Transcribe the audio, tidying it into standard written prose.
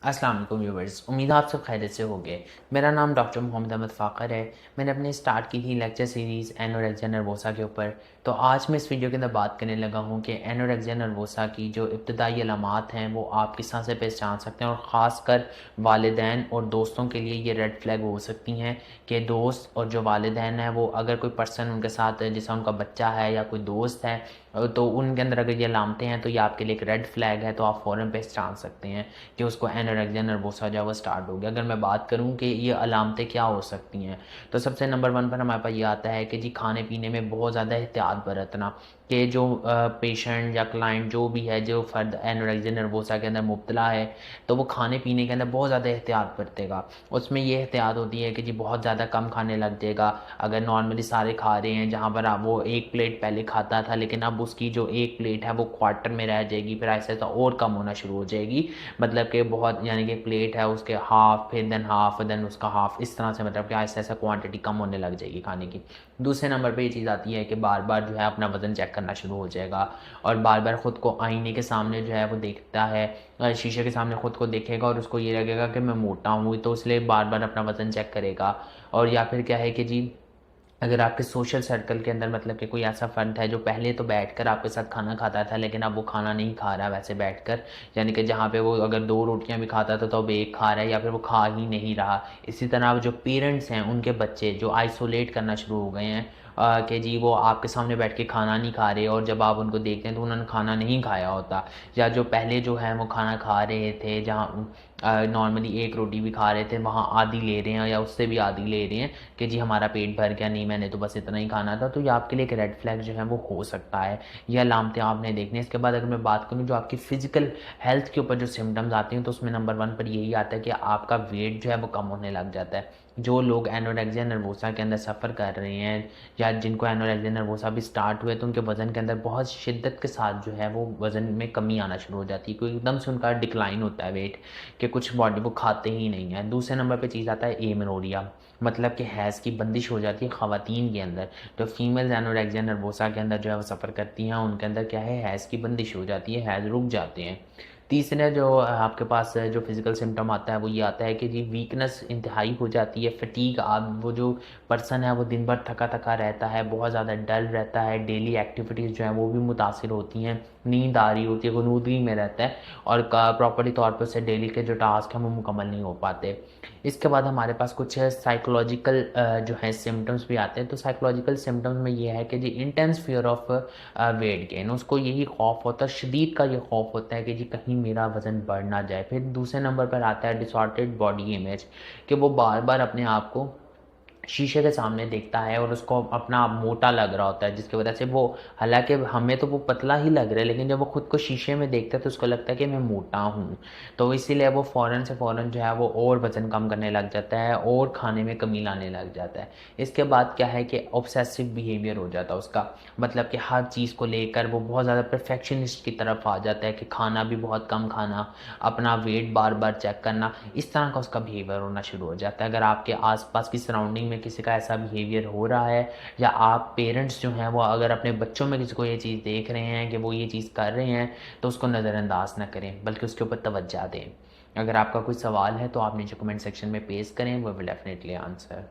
अस्सलाम वालेकुम व्यूवर्स, उम्मीद है आप सब खैरियत से होंगे। मेरा नाम डॉक्टर मोहम्मद अहमद फ़ाकर है। मैंने अपने स्टार्ट की थी लेक्चर सीरीज़ एनोरेक्सिया नर्वोसा के ऊपर। तो आज मैं इस वीडियो के अंदर बात करने लगा हूँ कि एनोरेक्सिया नर्वोसा की जो इब्तदाई अलामात हैं वो आप किस तरह से पहचान सकते हैं, और ख़ासकर वालिदैन और दोस्तों के लिए ये रेड फ्लैग हो सकती हैं कि दोस्त और जो वालिदैन हैं वो अगर कोई पर्सन उनके साथ है, जैसा उनका बच्चा है या कोई दोस्त है, तो उनके अंदर अगर ये अलामतें हैं तो ये आपके लिए एक रेड फ्लैग है। तो आप फ़ौरन पहचान सकते हैं कि उसको एनोरेक्सिया नर्वोसा जो है वो स्टार्ट हो गया। अगर मैं बात करूं कि ये अलामतें क्या हो सकती हैं, तो सबसे नंबर 1 पर हमारे पास ये आता है कि जी खाने पीने में बहुत ज़्यादा एहतियात बरतना। कि जो पेशेंट या क्लाइंट जो भी है, जो फ़र्द एनोरेक्सिया नर्वोसा के अंदर मुब्तला है, तो वो खाने पीने के अंदर बहुत ज़्यादा एहतियात बरतेगा। उसमें ये एहतियात होती है कि जी बहुत ज़्यादा कम खाने लग जाएगा। अगर नॉर्मली सारे खा रहे हैं, जहाँ पर आप वो एक प्लेट पहले खाता था, लेकिन अब उसकी जो एक प्लेट है वो क्वार्टर में रह जाएगी, फिर ऐसे ऐसा और कम होना शुरू हो जाएगी। मतलब कि बहुत, यानी कि प्लेट है उसके हाफ, फिर देन उसका हाफ, इस तरह से मतलब कि ऐसा ऐसा क्वांटिटी कम होने लग जाएगी खाने की। दूसरे नंबर पे ये चीज़ आती है कि बार बार जो है अपना वज़न चेक करना शुरू हो जाएगा, और बार बार ख़ुद को आईने के सामने जो है वो देखता है, शीशे के सामने ख़ुद को देखेगा और उसको ये लगेगा कि मैं मोटा हूँ, तो इसलिए बार बार अपना वज़न चेक करेगा। और या फिर क्या है कि जी अगर आपके सोशल सर्कल के अंदर मतलब कि कोई ऐसा फ़र्द है जो पहले तो बैठकर आपके साथ खाना खाता था, लेकिन अब वो खाना नहीं खा रहा वैसे बैठकर, यानी कि जहाँ पे वो अगर 2 रोटियाँ भी खाता था तो अब 1 खा रहा है, या फिर वो खा ही नहीं रहा। इसी तरह जो पेरेंट्स हैं उनके बच्चे जो आइसोलेट करना शुरू हो गए हैं, कि जी वो आपके सामने बैठ के खाना नहीं खा रहे, और जब आप उनको देखते हैं तो उन्होंने खाना नहीं खाया होता। या जो पहले जो है वो खाना खा रहे थे, जहाँ नॉर्मली 1 रोटी भी खा रहे थे, वहाँ आधी ले रहे हैं या उससे भी आधी ले रहे हैं कि जी हमारा पेट भर गया, नहीं मैंने तो बस इतना ही खाना था। तो ये आपके लिए एक रेड फ्लैग जो है वो हो सकता है। ये अलामतें आपने देखनी है। इसके बाद अगर मैं बात करूँ जो आपकी फ़िज़िकल हेल्थ के ऊपर जो सिम्टम्स आते हैं, तो उसमें नंबर 1 पर यही आता है कि आपका वेट जो है वो कम होने लग जाता है। जो लोग एनोरेक्सिया नर्वोसा के अंदर सफ़र कर रहे हैं, या जिनको एनोरेक्सिया नर्वोसा भी स्टार्ट हुए, तो उनके वज़न के अंदर बहुत शिद्दत के साथ जो है वो वज़न में कमी आना शुरू हो जाती है, क्योंकि एकदम से उनका डिक्लाइन होता है वेट, कि कुछ बॉडी वो खाते ही नहीं है। दूसरे नंबर पे चीज़ आता है एमेनोरिया, मतलब कि हैज़ की बंदिश हो जाती है ख़वातीन के अंदर। तो फीमेल एनोरेक्सिया नर्वोसा के अंदर जो है वो सफ़र करती हैं, उनके अंदर क्या है, हैज़ की बंदिश हो जाती है, हैज़ रुक जाते हैं। तीसरा जो आपके पास जो फिज़िकल सिम्पटम आता है वो ये आता है कि जी वीकनेस इंतहाई हो जाती है, फटीग। आप वो जो पर्सन है वो दिन भर थका थका रहता है, बहुत ज़्यादा डल रहता है, डेली एक्टिविटीज़ जो हैं वो भी मुतासिर होती हैं, नींद आ रही होती है, गुनूदगी में रहता है, और प्रॉपर्ली तौर पर उससे डेली के जो टास्क हैं वो मुकम्मल नहीं हो पाते। इसके बाद हमारे पास कुछ साइकोलॉजिकल जो है सिम्टम्स भी आते हैं। तो साइकोलॉजिकल सिम्टम्स में ये है कि जी intense fear of weight gain, उसको यही खौफ होता है, शदीद का ये खौफ होता है कि जी कहीं मेरा वज़न बढ़ ना जाए। फिर दूसरे नंबर पर आता है डिसऑर्डर्ड बॉडी इमेज, कि वो बार बार अपने आप को शीशे के सामने देखता है और उसको अपना मोटा लग रहा होता है, जिसकी वजह से वो, हालांकि हमें तो वो पतला ही लग रहा है, लेकिन जब वो खुद को शीशे में देखता है तो उसको लगता है कि मैं मोटा हूँ। तो इसीलिए वो फ़ौरन से फ़ौरन जो है वो और वज़न कम करने लग जाता है और खाने में कमी लाने लग जाता है। इसके बाद क्या है कि ऑब्सेसिव बिहेवियर हो जाता है उसका, मतलब कि हर चीज़ को लेकर वो बहुत ज़्यादा परफेक्शनिस्ट की तरफ आ जाता है, कि खाना भी बहुत कम खाना, अपना वेट बार बार चेक करना, इस तरह का उसका बिहेवियर होना शुरू हो जाता है। अगर आपके आसपास की सराउंडिंग में किसी का ऐसा बिहेवियर हो रहा है, या आप पेरेंट्स जो हैं वो अगर अपने बच्चों में किसी को ये चीज़ देख रहे हैं कि वो ये चीज़ कर रहे हैं, तो उसको नज़रअंदाज ना करें, बल्कि उसके ऊपर तवज्जो दें। अगर आपका कोई सवाल है तो आप नीचे कमेंट सेक्शन में पेश करें, वो विल डेफिनेटली आंसर।